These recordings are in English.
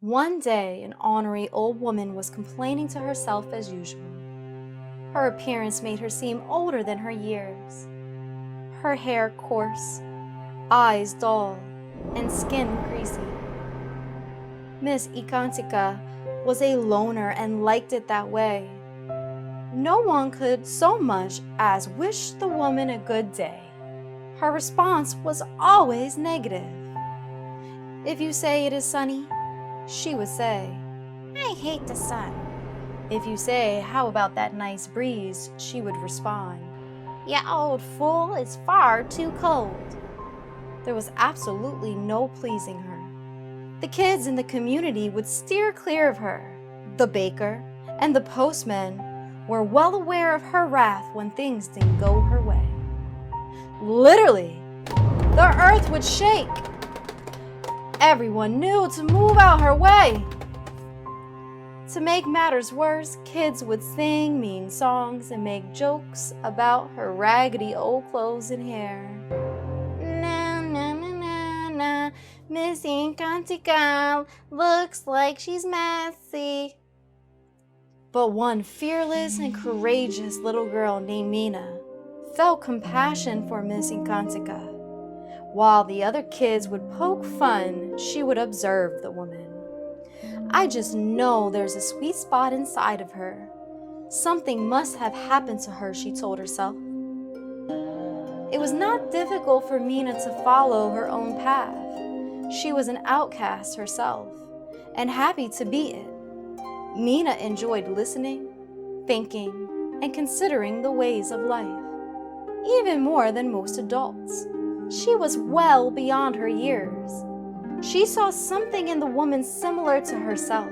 One day, an ornery old woman was complaining to herself as usual. Her appearance made her seem older than her years. Her hair coarse, eyes dull, and skin greasy. Miss Ekantika was a loner and liked it that way. No one could so much as wish the woman a good day. Her response was always negative. If you say it is sunny, she would say, "I hate the sun." If you say, "How about that nice breeze?" she would respond, "Ya old fool, it's far too cold." There was absolutely no pleasing her. The kids in the community would steer clear of her. The baker and the postman were well aware of her wrath when things didn't go her way. Literally, the earth would shake. Everyone knew to move out her way. To make matters worse, kids would sing mean songs and make jokes about her raggedy old clothes and hair. Na na na na na, Miss Ekantika looks like she's messy. But one fearless and courageous little girl named Mina felt compassion for Miss Ekantika. While the other kids would poke fun, she would observe the woman. "I just know there's a sweet spot inside of her. Something must have happened to her," she told herself. It was not difficult for Mina to follow her own path. She was an outcast herself, and happy to be it. Mina enjoyed listening, thinking, and considering the ways of life, even more than most adults. She was well beyond her years. She saw something in the woman similar to herself.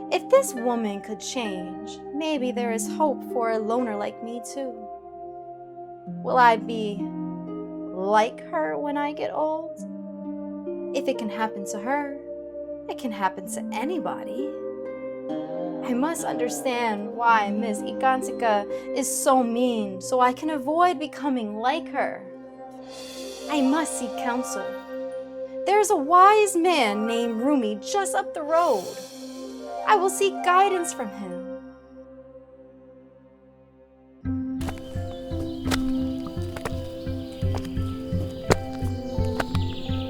If this woman could change, maybe there is hope for a loner like me too. Will I be like her when I get old? If it can happen to her, it can happen to anybody. I must understand why Miss Ekantika is so mean so I can avoid becoming like her. I must seek counsel. There's a wise man named Rumi just up the road. I will seek guidance from him.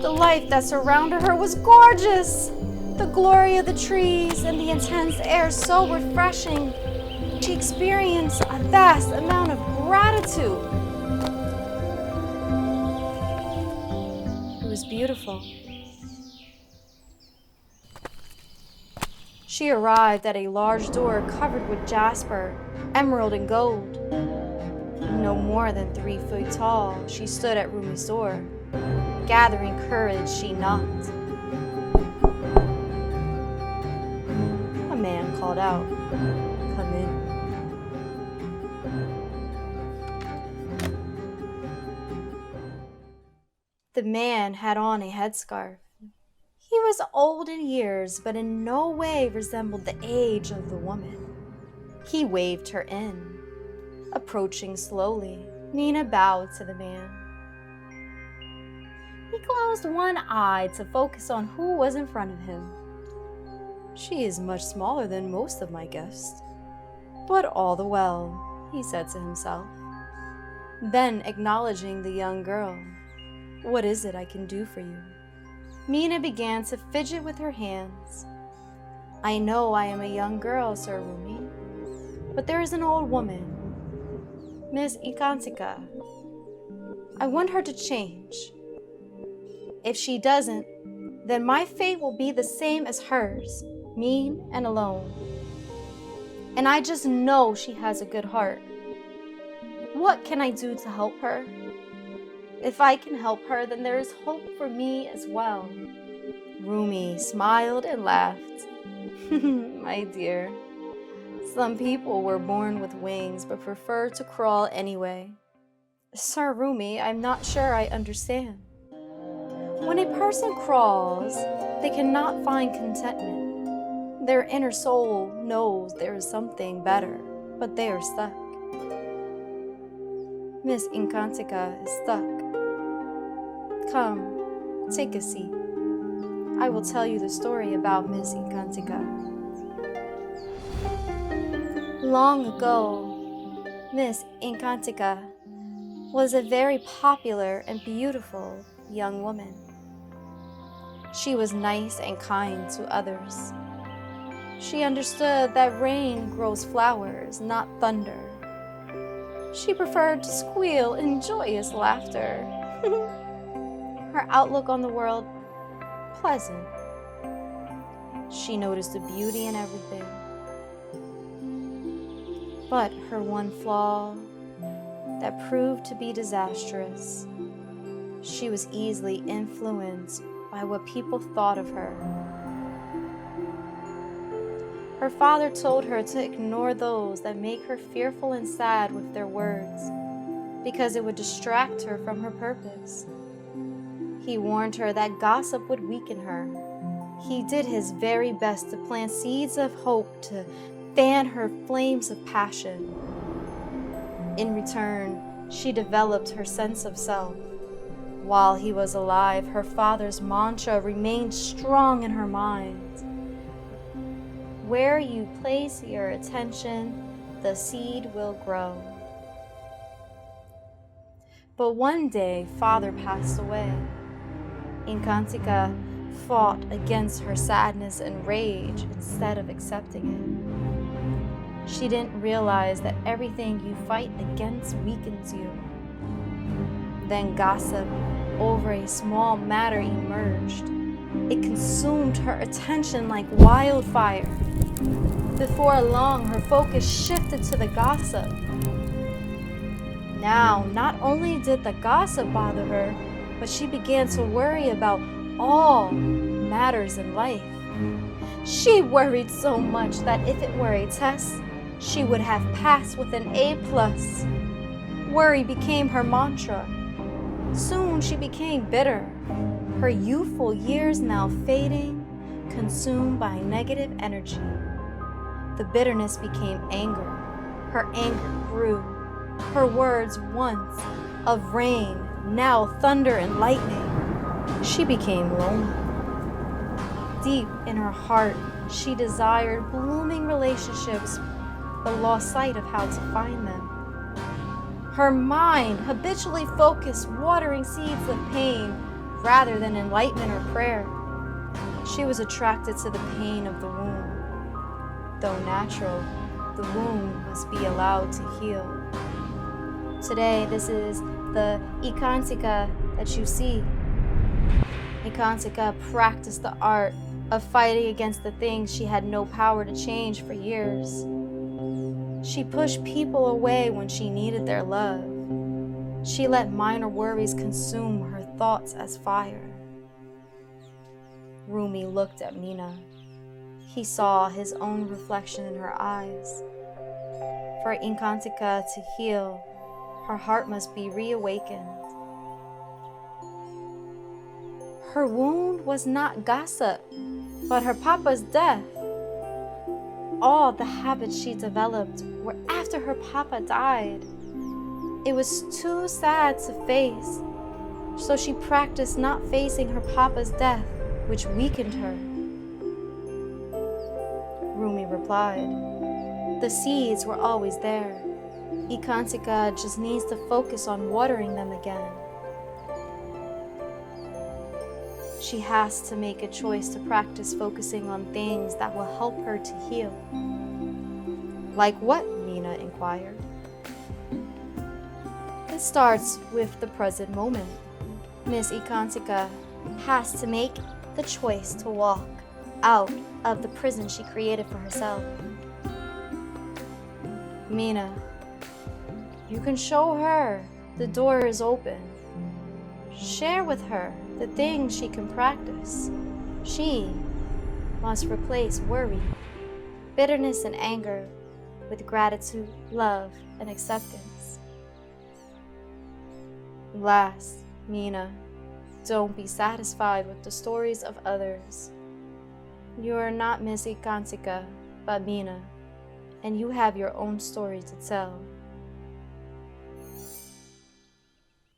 The life that surrounded her was gorgeous. The glory of the trees and the intense air so refreshing. She experienced a vast amount of gratitude. It was beautiful. She arrived at a large door covered with jasper, emerald, and gold. No more than 3 feet tall, she stood at Rumi's door. Gathering courage, she knocked. A man called out, "Come in." The man had on a headscarf. He was old in years, but in no way resembled the age of the woman. He waved her in. Approaching slowly, Mina bowed to the man. He closed one eye to focus on who was in front of him. "She is much smaller than most of my guests, but all the well," he said to himself. Then, acknowledging the young girl, "What is it I can do for you?" Mina began to fidget with her hands. "I know I am a young girl, Sir Rumi, but there is an old woman, Miss Ekantika. I want her to change. If she doesn't, then my fate will be the same as hers, mean and alone. And I just know she has a good heart. What can I do to help her? If I can help her, then there is hope for me as well." Rumi smiled and laughed. "My dear, some people were born with wings but prefer to crawl anyway." "Sir Rumi, I'm not sure I understand." When a person crawls, they cannot find contentment. Their inner soul knows there is something better, but they are stuck. Miss Ekantika is stuck. Come, take a seat. I will tell you the story about Miss Ekantika. Long ago, Miss Ekantika was a very popular and beautiful young woman. She was nice and kind to others. She understood that rain grows flowers, not thunder. She preferred to squeal in joyous laughter. Her outlook on the world, pleasant. She noticed the beauty in everything. But her one flaw that proved to be disastrous. She was easily influenced by what people thought of her. Her father told her to ignore those that make her fearful and sad with their words, because it would distract her from her purpose. He warned her that gossip would weaken her. He did his very best to plant seeds of hope to fan her flames of passion. In return, she developed her sense of self. While he was alive, her father's mantra remained strong in her mind. Where you place your attention, the seed will grow. But one day, father passed away. Ekantika fought against her sadness and rage instead of accepting it. She didn't realize that everything you fight against weakens you. Then gossip over a small matter emerged. It consumed her attention like wildfire. Before long, her focus shifted to the gossip. Now, not only did the gossip bother her, but she began to worry about all matters in life. She worried so much that if it were a test, she would have passed with an A+. Worry became her mantra. Soon she became bitter, her youthful years now fading, consumed by negative energy. The bitterness became anger. Her anger grew. Her words, once of rain, now thunder and lightning. She became lonely. Deep in her heart, she desired blooming relationships, but lost sight of how to find them. Her mind habitually focused watering seeds of pain rather than enlightenment or prayer. She was attracted to the pain of the womb. Though natural, the womb must be allowed to heal. Today, this is the Ekantika that you see. Ekantika practiced the art of fighting against the things she had no power to change for years. She pushed people away when she needed their love. She let minor worries consume her thoughts as fire. Rumi looked at Mina. He saw his own reflection in her eyes. For Ekantika to heal, her heart must be reawakened. Her wound was not gossip, but her papa's death. All the habits she developed were after her papa died. It was too sad to face, so she practiced not facing her papa's death, which weakened her. Rumi replied, "The seeds were always there. Ekantika just needs to focus on watering them again." She has to make a choice to practice focusing on things that will help her to heal. Like what? Mina inquired. It starts with the present moment. Miss Ekantika has to make the choice to walk out of the prison she created for herself. Mina, you can show her the door is open. Share with her the things she can practice. She must replace worry, bitterness, and anger with gratitude, love, and acceptance. Last, Mina, don't be satisfied with the stories of others. You are not Miss Ekantika, but Mina, and you have your own story to tell.